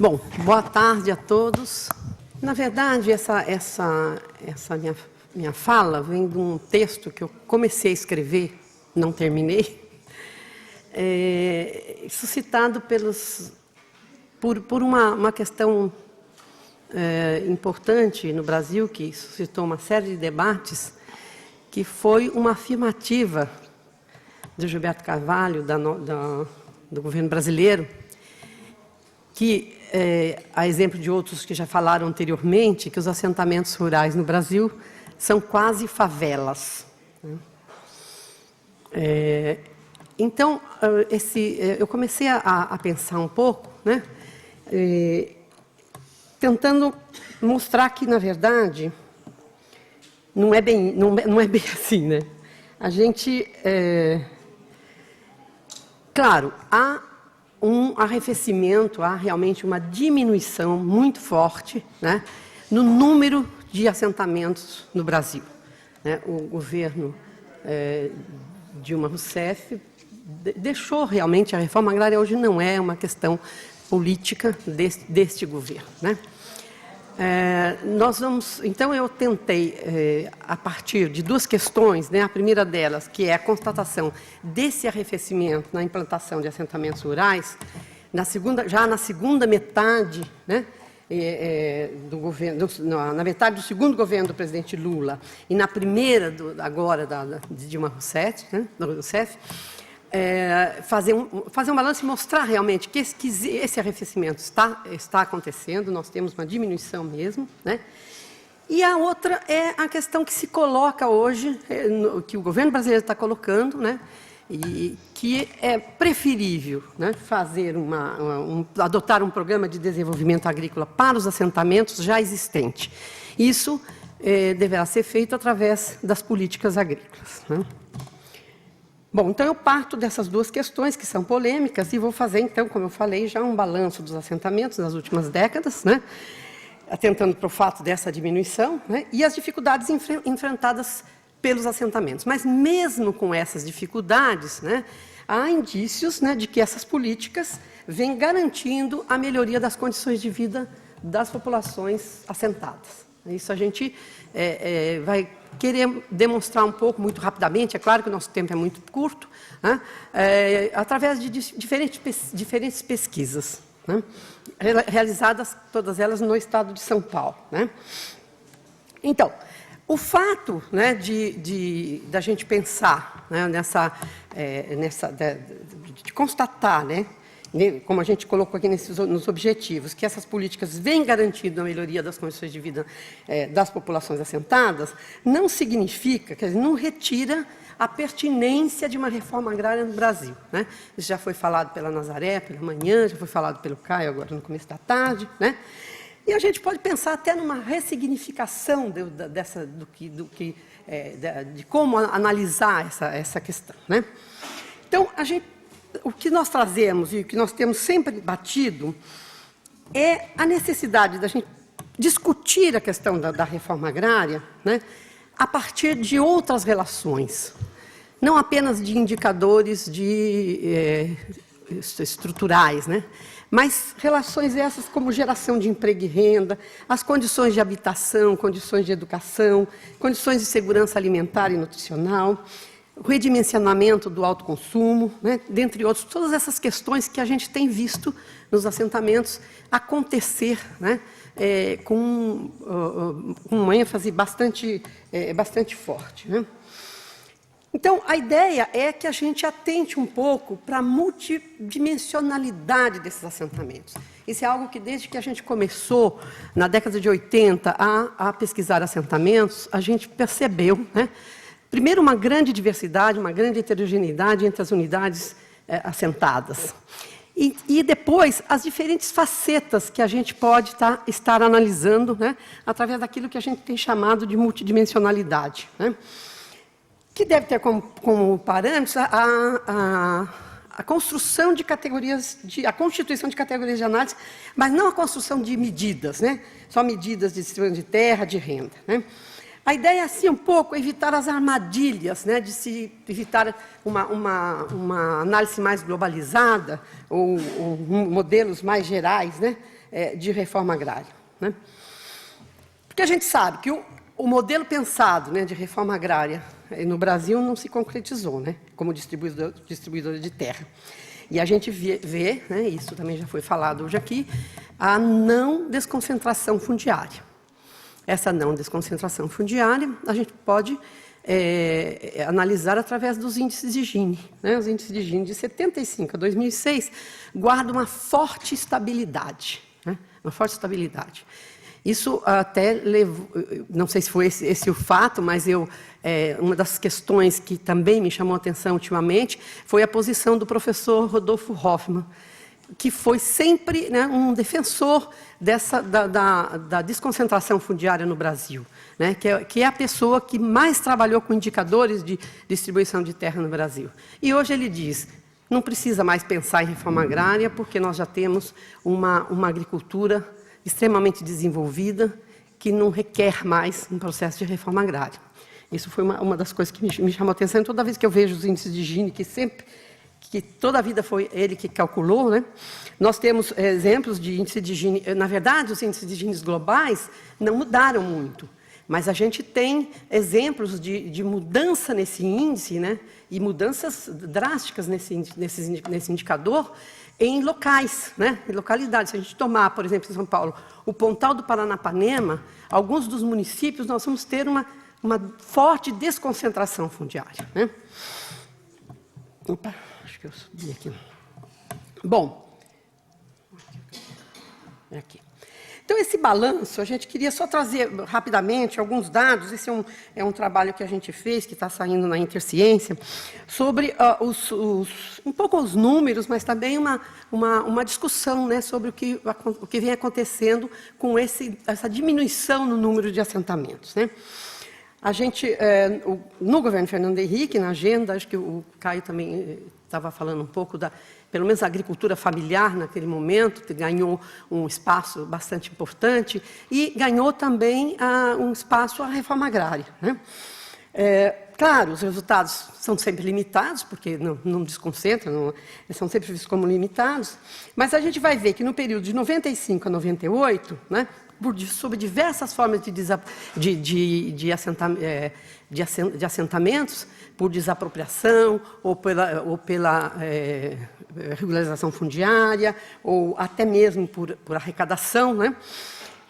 Bom, boa tarde a todos. Na verdade, essa minha fala vem de um texto que eu comecei a escrever, não terminei, suscitado por uma questão importante no Brasil, que suscitou uma série de debates, que foi uma afirmativa de Gilberto Carvalho, do governo brasileiro, que, a exemplo de outros que já falaram anteriormente, que os assentamentos rurais no Brasil são quase favelas. Então, eu comecei a pensar um pouco, né, tentando mostrar que, na verdade, não é bem assim, né? A gente, claro, há um arrefecimento, há realmente uma diminuição muito forte, né, no número de assentamentos no Brasil. Né? O governo Dilma Rousseff deixou realmente a reforma agrária, hoje não é uma questão política deste governo. Né? Então, eu tentei, a partir de duas questões, né, a primeira delas, que é a constatação desse arrefecimento na implantação de assentamentos rurais, já na segunda metade, né, do governo, na metade do segundo governo do presidente Lula e na primeira agora de Dilma Rousseff, né, fazer um balanço e mostrar realmente que esse arrefecimento está acontecendo, nós temos uma diminuição mesmo, né? E a outra é a questão que se coloca hoje, que o governo brasileiro está colocando, né? E que é preferível, né, adotar um programa de desenvolvimento agrícola para os assentamentos já existente. Isso deverá ser feito através das políticas agrícolas. Né? Bom, então eu parto dessas duas questões que são polêmicas e vou fazer, então, como eu falei, já um balanço dos assentamentos nas últimas décadas, né, atentando para o fato dessa diminuição, né, e as dificuldades enfrentadas pelos assentamentos. Mas, mesmo com essas dificuldades, né, há indícios, né, de que essas políticas vêm garantindo a melhoria das condições de vida das populações assentadas. Isso a gente vai querer demonstrar um pouco, muito rapidamente, é claro que o nosso tempo é muito curto, né, através de diferentes pesquisas, né, realizadas, todas elas, no estado de São Paulo. Né. Então, o fato, né, da gente pensar, né, de constatar, né, como a gente colocou aqui nos objetivos, que essas políticas vêm garantindo a melhoria das condições de vida das populações assentadas, não significa, quer dizer, não retira a pertinência de uma reforma agrária no Brasil. Né? Isso já foi falado pela Nazaré, pela manhã, já foi falado pelo Caio agora no começo da tarde. Né? E a gente pode pensar até numa ressignificação de como analisar essa questão. Né? Então, o que nós trazemos e o que nós temos sempre batido é a necessidade da gente discutir a questão da reforma agrária, né, a partir de outras relações, não apenas de indicadores estruturais, né, mas relações essas como geração de emprego e renda, as condições de habitação, condições de educação, condições de segurança alimentar e nutricional, o redimensionamento do autoconsumo, né, dentre outros, todas essas questões que a gente tem visto nos assentamentos acontecer, né, com uma ênfase bastante forte. Né. Então, a ideia é que a gente atente um pouco para a multidimensionalidade desses assentamentos. Isso é algo que, desde que a gente começou, na década de 80, a pesquisar assentamentos, a gente percebeu, né, primeiro, uma grande diversidade, uma grande heterogeneidade entre as unidades assentadas. E depois, as diferentes facetas que a gente pode estar analisando, né, através daquilo que a gente tem chamado de multidimensionalidade. Né, que deve ter como parâmetros a construção de categorias, a constituição de categorias de análise, mas não a construção de medidas, né, só medidas de distribuição de terra, de renda. Né. A ideia é, assim, um pouco, evitar as armadilhas, né, de se evitar uma análise mais globalizada ou modelos mais gerais, né, de reforma agrária, né? Porque a gente sabe que o modelo pensado, né, de reforma agrária no Brasil não se concretizou, né, como distribuidora de terra. E a gente vê, né, isso também já foi falado hoje aqui, a não desconcentração fundiária. Essa não desconcentração fundiária a gente pode analisar através dos índices de Gini, né? Os índices de Gini de 75 a 2006 guardam uma forte estabilidade, né? Uma forte estabilidade. Isso até levou, não sei se foi esse o fato, mas uma das questões que também me chamou a atenção ultimamente foi a posição do professor Rodolfo Hoffmann, que foi sempre, né, um defensor da desconcentração fundiária no Brasil, né, que é a pessoa que mais trabalhou com indicadores de distribuição de terra no Brasil. E hoje ele diz, não precisa mais pensar em reforma agrária, porque nós já temos uma agricultura extremamente desenvolvida, que não requer mais um processo de reforma agrária. Isso foi uma das coisas que me chamou a atenção. Toda vez que eu vejo os índices de Gini, que toda a vida foi ele que calculou, né? Nós temos exemplos de índice de Gini. Na verdade, os índices de Gini globais não mudaram muito, mas a gente tem exemplos de mudança nesse índice, né? E mudanças drásticas nesse indicador, em locais, né, em localidades. Se a gente tomar, por exemplo, em São Paulo, o Pontal do Paranapanema, alguns dos municípios nós vamos ter uma forte desconcentração fundiária, né? Opa, acho que eu subi aqui. Bom, aqui. Então, esse balanço, a gente queria só trazer rapidamente alguns dados. Esse é um trabalho que a gente fez, que está saindo na Interciência, sobre um pouco os números, mas também uma discussão, né, sobre o que vem acontecendo com essa diminuição no número de assentamentos, né? A gente, no governo Fernando Henrique, na agenda, acho que o Caio também estava falando um pouco pelo menos a agricultura familiar naquele momento, que ganhou um espaço bastante importante, e ganhou também um espaço a reforma agrária, né? Claro, os resultados são sempre limitados, porque não desconcentram, são sempre vistos como limitados, mas a gente vai ver que no período de 95 a 98, né, sob diversas formas de assentamentos, por desapropriação, ou pela regularização fundiária, ou até mesmo por arrecadação, né?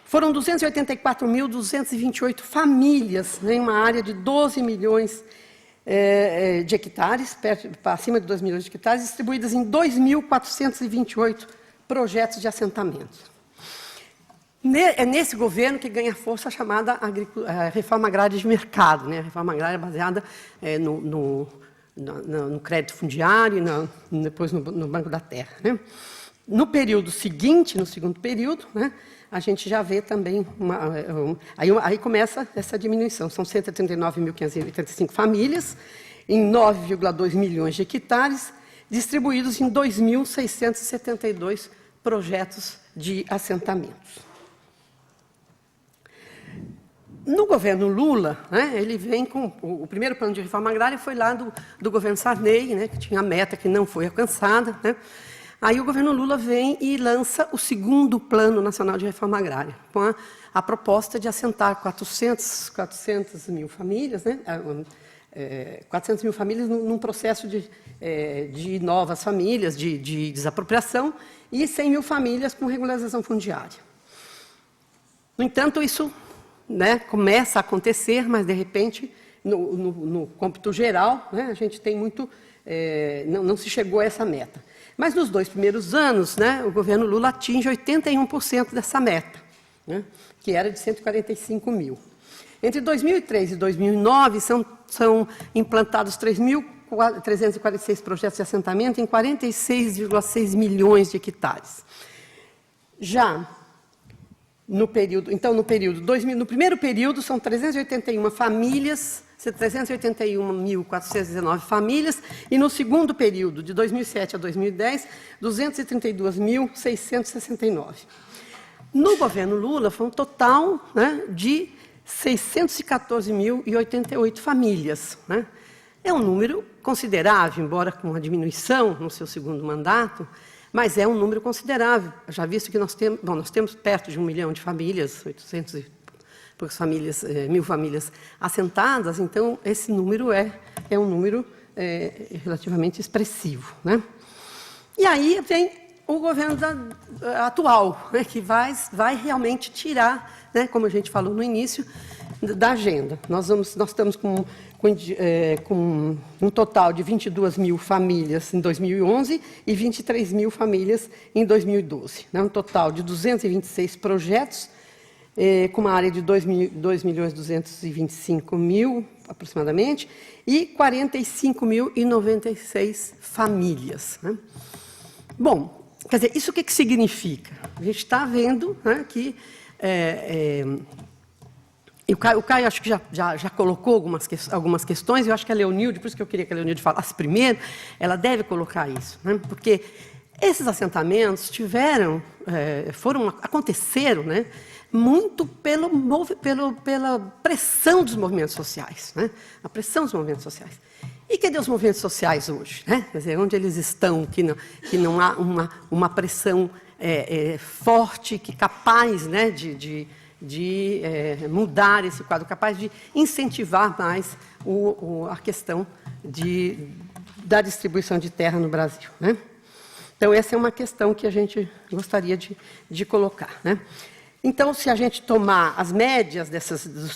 Foram 284.228 famílias, né, em uma área de 12 milhões de hectares, acima de 2 milhões de hectares, distribuídas em 2.428 projetos de assentamentos. É nesse governo que ganha força a chamada reforma agrária de mercado, né? A reforma agrária baseada no crédito fundiário e depois no Banco da Terra, né? No período seguinte, no segundo período, né, a gente já vê também aí começa essa diminuição. São 139.585 famílias em 9,2 milhões de hectares, distribuídos em 2.672 projetos de assentamentos. No governo Lula, né, ele vem com o primeiro plano de reforma agrária, foi lá do governo Sarney, né, que tinha a meta que não foi alcançada, né. Aí o governo Lula vem e lança o segundo Plano Nacional de Reforma Agrária, com a proposta de assentar 400 mil famílias, né, 400 mil famílias num processo de novas famílias, de desapropriação, e 100 mil famílias com regularização fundiária. No entanto, isso, né, começa a acontecer, mas, de repente, no cômputo geral, né, a gente tem não se chegou a essa meta. Mas, nos 2 primeiros anos, né, o governo Lula atinge 81% dessa meta, né, que era de 145 mil. Entre 2003 e 2009, são implantados 3.346 projetos de assentamento em 46,6 milhões de hectares. Já no primeiro período, são 381 famílias, 381.419 famílias, e no segundo período, de 2007 a 2010, 232.669. No governo Lula, foi um total, né, de 614.088 famílias, né? É um número considerável, embora com uma diminuição no seu segundo mandato, mas é um número considerável. Eu já visto que nós temos perto de 1 milhão de famílias, 800 e poucas famílias, 1.000 famílias assentadas, então esse número é um número relativamente expressivo, né? E aí tem o governo atual, né, que vai realmente tirar, né, como a gente falou no início, da agenda. Nós estamos com um total de 22.000 famílias em 2011 e 23.000 famílias em 2012. Né, um total de 226 projetos, com uma área de 2.225.000, aproximadamente, e 45.096 famílias. Né? Bom, quer dizer, isso o que significa? A gente está vendo, né, que... E o Caio acho que já colocou algumas questões, eu acho que a Leonilde, por isso que eu queria que a Leonilde falasse primeiro, ela deve colocar isso, né? Porque esses assentamentos aconteceram, né, muito pela pressão dos movimentos sociais, né? A pressão dos movimentos sociais. E cadê os movimentos sociais hoje? Né? Quer dizer, onde eles estão, que não há uma pressão forte, capaz, né, de mudar esse quadro, capaz de incentivar mais a questão da distribuição de terra no Brasil. Né? Então, essa é uma questão que a gente gostaria de colocar. Né? Então, se a gente tomar as médias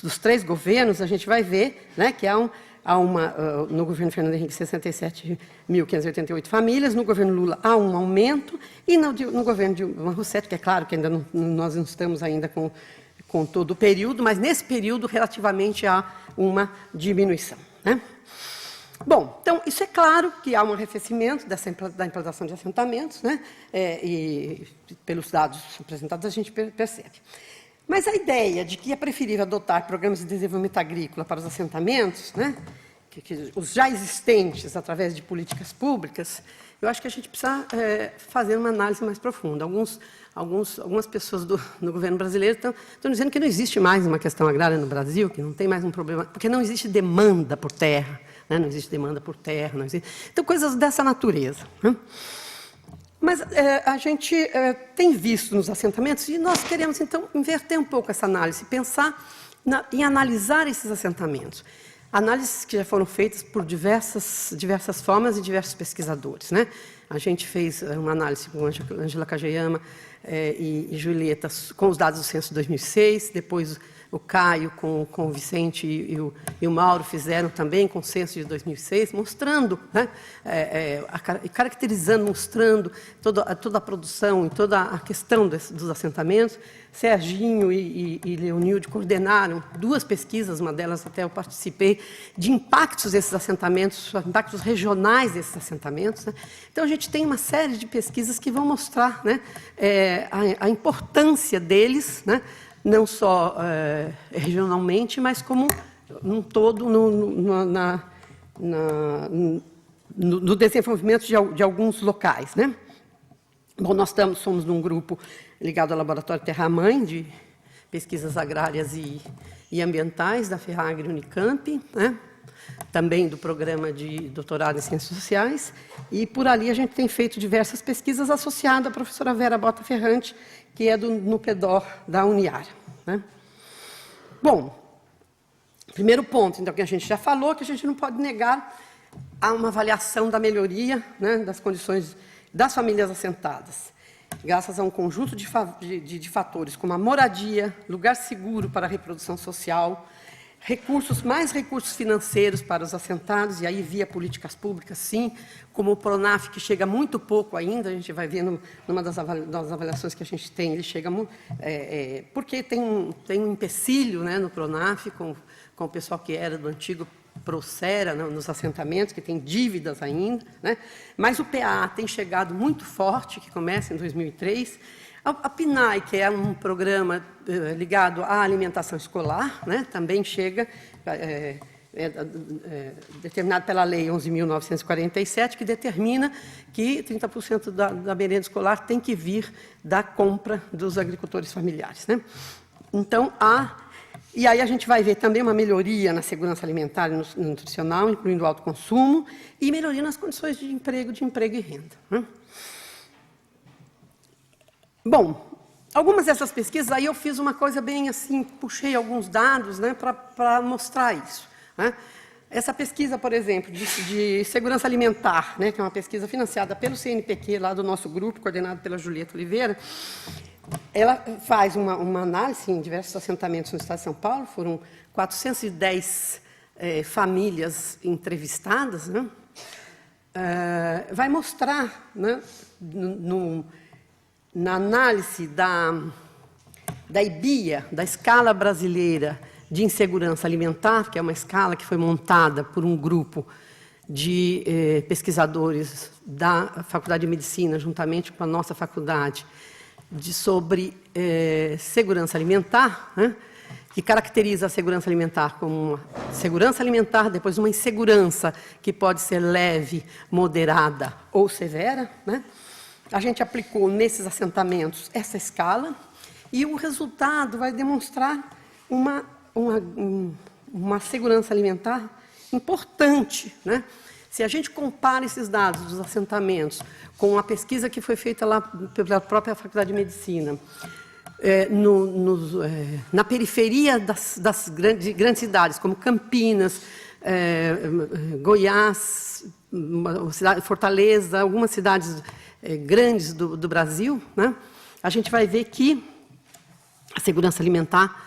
dos 3 governos, a gente vai ver, né, que no governo Fernando Henrique, 67.588 famílias, no governo Lula há um aumento, e no governo Dilma Rousseff, que é claro que ainda nós não estamos ainda com todo o período, mas nesse período, relativamente, há uma diminuição. Né? Bom, então, isso é claro que há um arrefecimento da implantação de assentamentos, né? E pelos dados apresentados a gente percebe. Mas a ideia de que é preferível adotar programas de desenvolvimento agrícola para os assentamentos, né, que os já existentes, através de políticas públicas, eu acho que a gente precisa fazer uma análise mais profunda. Algumas pessoas no governo brasileiro estão dizendo que não existe mais uma questão agrária no Brasil, que não tem mais um problema, porque não existe demanda por terra, né, não existe demanda por terra, não existe... Então, coisas dessa natureza. Né? Mas a gente tem visto nos assentamentos, e nós queremos, então, inverter um pouco essa análise, pensar em analisar esses assentamentos. Análises que já foram feitas por diversas formas e diversos pesquisadores. Né? A gente fez uma análise com Ângela Kageyama e Julieta com os dados do censo de 2006, depois o Caio com o Vicente e o Mauro fizeram também com o censo de 2006, mostrando, né, caracterizando, mostrando toda a produção e toda a questão dos assentamentos. Serginho e Leonilde coordenaram 2 pesquisas, uma delas até eu participei, de impactos desses assentamentos, impactos regionais desses assentamentos. Né? Então, a gente tem uma série de pesquisas que vão mostrar, né, a importância deles, né, não só regionalmente, mas como num todo no desenvolvimento de alguns locais. Né? Bom, nós somos num grupo ligado ao Laboratório Terra-Mãe, de pesquisas agrárias e ambientais, da Ferragre Unicamp, né? Também do programa de doutorado em Ciências Sociais, e por ali a gente tem feito diversas pesquisas associadas à professora Vera Bota Ferrante, que é do NUPEDOR da Uniara. Né? Bom, primeiro ponto, então, que a gente já falou, que a gente não pode negar a uma avaliação da melhoria, né, das condições das famílias assentadas, graças a um conjunto de fatores, como a moradia, lugar seguro para a reprodução social, mais recursos financeiros para os assentados, e aí via políticas públicas, sim, como o PRONAF, que chega muito pouco ainda, a gente vai ver numa das avaliações que a gente tem, ele chega muito... porque tem um empecilho, né, no PRONAF, com o pessoal que era do antigo Procera, nos assentamentos, que tem dívidas ainda, né? Mas o PA tem chegado muito forte, que começa em 2003, a PNAE, que é um programa ligado à alimentação escolar, né, também chega, determinado pela Lei 11.947, que determina que 30% da merenda escolar tem que vir da compra dos agricultores familiares. Né? Então, e aí a gente vai ver também uma melhoria na segurança alimentar e nutricional, incluindo o alto consumo, e melhoria nas condições de emprego e renda. Né? Bom, algumas dessas pesquisas, aí eu fiz uma coisa bem assim, puxei alguns dados, né, para mostrar isso, né? Essa pesquisa, por exemplo, de segurança alimentar, né, que é uma pesquisa financiada pelo CNPq, lá do nosso grupo, coordenado pela Julieta Oliveira, ela faz uma análise em diversos assentamentos no estado de São Paulo, foram 410 famílias entrevistadas, né? Vai mostrar, né, na análise da IBIA, da Escala Brasileira de Insegurança Alimentar, que é uma escala que foi montada por um grupo de pesquisadores da Faculdade de Medicina, juntamente com a nossa faculdade, sobre segurança alimentar, né, que caracteriza a segurança alimentar como uma segurança alimentar, depois uma insegurança que pode ser leve, moderada ou severa, né? A gente aplicou nesses assentamentos essa escala e o resultado vai demonstrar uma segurança alimentar importante, né? Se a gente compara esses dados dos assentamentos com a pesquisa que foi feita lá pela própria Faculdade de Medicina, na periferia das grandes cidades, como Campinas, Goiás, Fortaleza, algumas cidades grandes do Brasil, né, a gente vai ver que a segurança alimentar,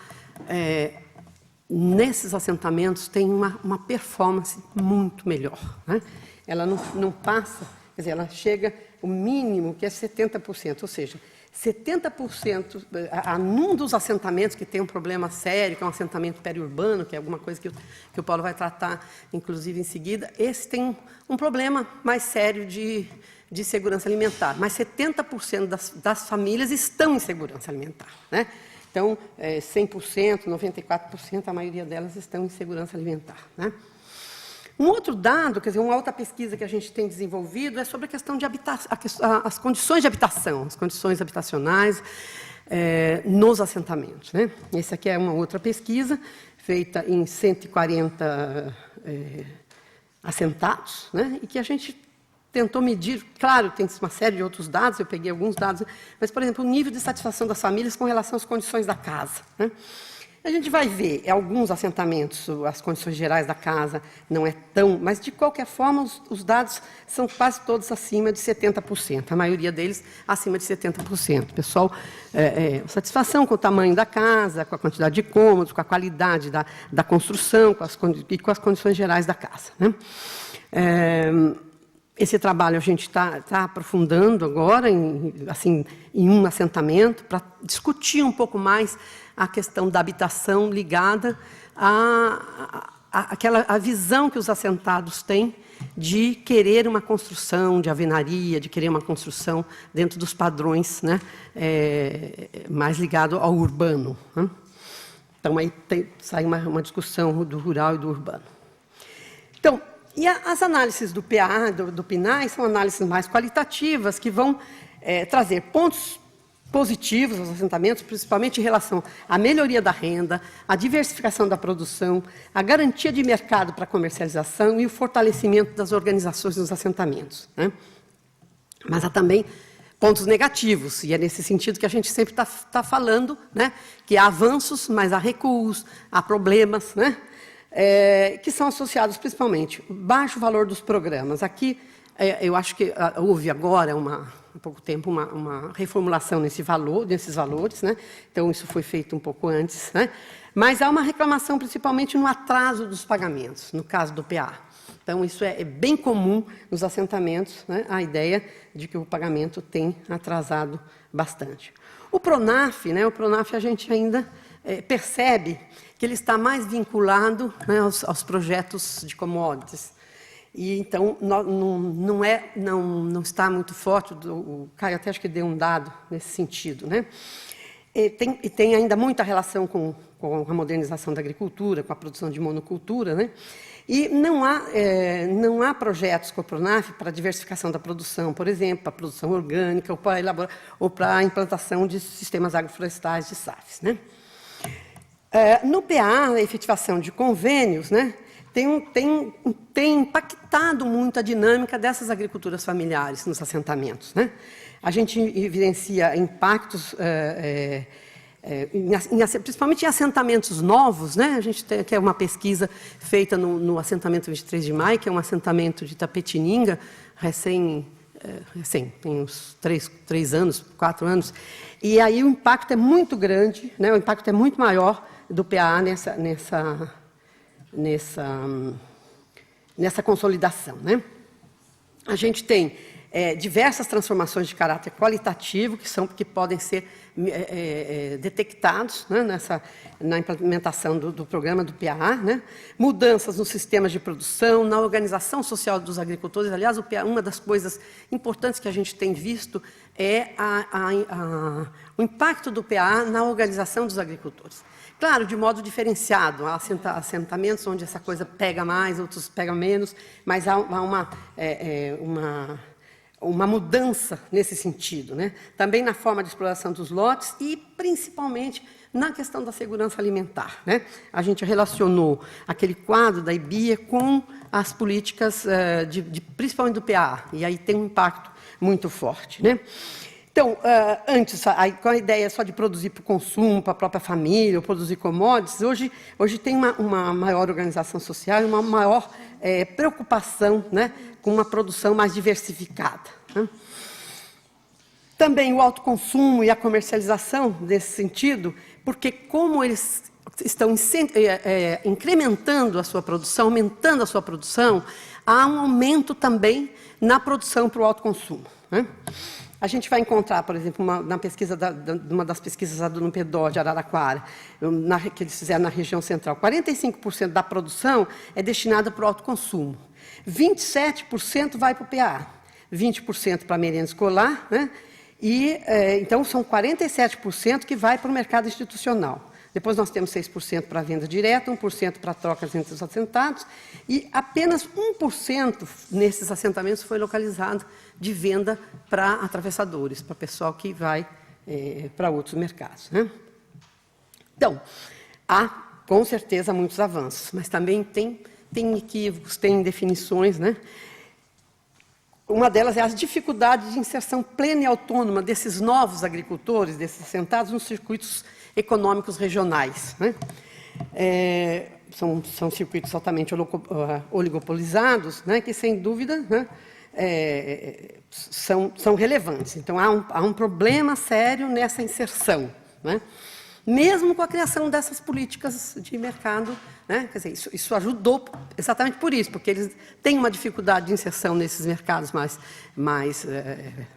nesses assentamentos, tem uma performance muito melhor, né? Ela não passa, quer dizer, ela chega, o mínimo, que é 70%, ou seja, 70%, num dos assentamentos que tem um problema sério, que é um assentamento periurbano, que é alguma coisa que o Paulo vai tratar, inclusive, em seguida, esse tem um problema mais sério de segurança alimentar, mas 70% das famílias estão em segurança alimentar, né? Então, 100%, 94%, a maioria delas estão em segurança alimentar, né? Um outro dado, quer dizer, uma outra pesquisa que a gente tem desenvolvido é sobre a questão de as condições de habitação, as condições habitacionais nos assentamentos, né? Essa aqui é uma outra pesquisa feita em 140 assentados, né? E que a gente tentou medir, claro, tem uma série de outros dados, eu peguei alguns dados, mas, por exemplo, o nível de satisfação das famílias com relação às condições da casa, né? A gente vai ver, em alguns assentamentos, as condições gerais da casa não é tão... Mas, de qualquer forma, os dados são quase todos acima de 70%. A maioria deles acima de 70%. Pessoal, satisfação com o tamanho da casa, com a quantidade de cômodos, com a qualidade da construção e com as condições gerais da casa, né? Esse trabalho a gente está aprofundando agora, em um assentamento, para discutir um pouco mais a questão da habitação ligada à visão que os assentados têm de querer uma construção de alvenaria, de querer uma construção dentro dos padrões, né, mais ligado ao urbano, né? Então, aí sai uma discussão do rural e do urbano. Então, e as análises do PA, do PNAE, são análises mais qualitativas, que vão trazer pontos positivos aos assentamentos, principalmente em relação à melhoria da renda, à diversificação da produção, à garantia de mercado para a comercialização e o fortalecimento das organizações nos assentamentos, né? Mas há também pontos negativos, e é nesse sentido que a gente sempre está falando, né, que há avanços, mas há recuos, há problemas, né, que são associados principalmente ao baixo valor dos programas. Aqui, eu acho que houve agora, há pouco tempo, uma reformulação nesses valores, né? Então, isso foi feito um pouco antes, né? Mas há uma reclamação, principalmente, no atraso dos pagamentos, no caso do PA. Então, isso é bem comum nos assentamentos, né? A ideia de que o pagamento tem atrasado bastante. O PRONAF, né? O PRONAF a gente ainda percebe que ele está mais vinculado, né, aos projetos de commodities. E, então, não está muito forte, o Caio até acho que deu um dado nesse sentido, né? E tem ainda muita relação com a modernização da agricultura, com a produção de monocultura, né? E não há projetos com o PRONAF para a diversificação da produção, por exemplo, para a produção orgânica ou para a implantação de sistemas agroflorestais de SAFs, né? No PA, a efetivação de convênios, né, tem impactado muito a dinâmica dessas agriculturas familiares nos assentamentos, né? A gente evidencia impactos, principalmente em assentamentos novos, né? A gente tem, que é uma pesquisa feita no assentamento 23 de Maio, que é um assentamento de Itapetininga, recém, tem uns 3 anos, 4 anos, e aí o impacto é muito grande, né? O impacto é muito maior do PAA nessa consolidação, né? A gente tem diversas transformações de caráter qualitativo que podem ser detectados, né, na implementação do programa do PAA, né? Mudanças nos sistemas de produção, na organização social dos agricultores. Aliás, o PAA, uma das coisas importantes que a gente tem visto é o impacto do PAA na organização dos agricultores. Claro, de modo diferenciado, há assentamentos onde essa coisa pega mais, outros pegam menos, mas há uma mudança nesse sentido, né? Também na forma de exploração dos lotes e, principalmente, na questão da segurança alimentar, né? A gente relacionou aquele quadro da IBIA com as políticas, principalmente do PAA, e aí tem um impacto muito forte, né? Então, antes, com a ideia só de produzir para o consumo, para a própria família, ou produzir commodities, hoje tem uma maior organização social e uma maior preocupação, né, com uma produção mais diversificada, né? Também o autoconsumo e a comercialização, nesse sentido, porque como eles estão incrementando a sua produção, aumentando a sua produção, há um aumento também na produção para o autoconsumo, né? A gente vai encontrar, por exemplo, na pesquisa uma das pesquisas do NUPEDOR de Araraquara, que eles fizeram na região central, 45% da produção é destinada para o autoconsumo, 27% vai para o PA, 20% para a merenda escolar, né? Então, são 47% que vai para o mercado institucional. Depois nós temos 6% para venda direta, 1% para trocas entre os assentados, e apenas 1% nesses assentamentos foi localizado de venda para atravessadores, para pessoal que vai para outros mercados, né? Então, há, com certeza, muitos avanços, mas também tem equívocos, tem definições, né? Uma delas é as dificuldades de inserção plena e autônoma desses novos agricultores, desses assentados, nos circuitos econômicos regionais, né? São circuitos altamente oligopolizados, né, que, sem dúvida, né, são relevantes. Então, há um problema sério nessa inserção, né? Mesmo com a criação dessas políticas de mercado, né? Quer dizer, isso ajudou exatamente por isso, porque eles têm uma dificuldade de inserção nesses mercados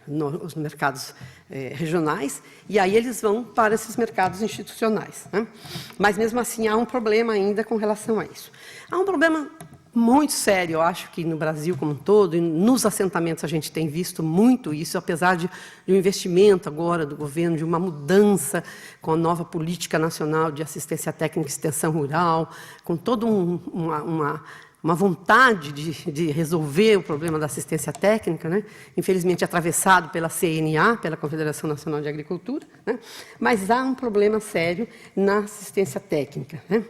nos mercados regionais, e aí eles vão para esses mercados institucionais, né? Mas, mesmo assim, há um problema ainda com relação a isso. Há um problema muito sério, eu acho que no Brasil como um todo, e nos assentamentos a gente tem visto muito isso, apesar de um investimento agora do governo, de uma mudança com a nova política nacional de assistência técnica e extensão rural, com toda uma vontade de resolver o problema da assistência técnica, né? Infelizmente atravessado pela CNA, pela Confederação Nacional de Agricultura, né? Mas há um problema sério na assistência técnica, né?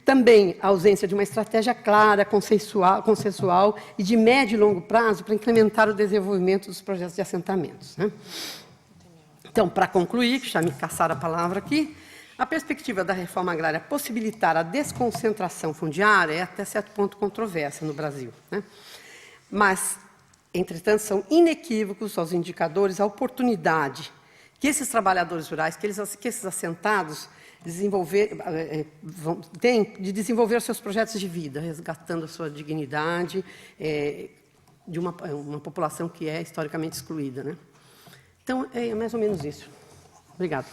Também a ausência de uma estratégia clara, consensual e de médio e longo prazo para incrementar o desenvolvimento dos projetos de assentamentos, né? Então, para concluir, que já me caçaram a palavra aqui, a perspectiva da reforma agrária possibilitar a desconcentração fundiária é até certo ponto controversa no Brasil, né? Mas, entretanto, são inequívocos aos indicadores a oportunidade que esses trabalhadores rurais, que esses assentados têm de desenvolver seus projetos de vida, resgatando a sua dignidade de uma população que é historicamente excluída, né? Então, é mais ou menos isso. Obrigada.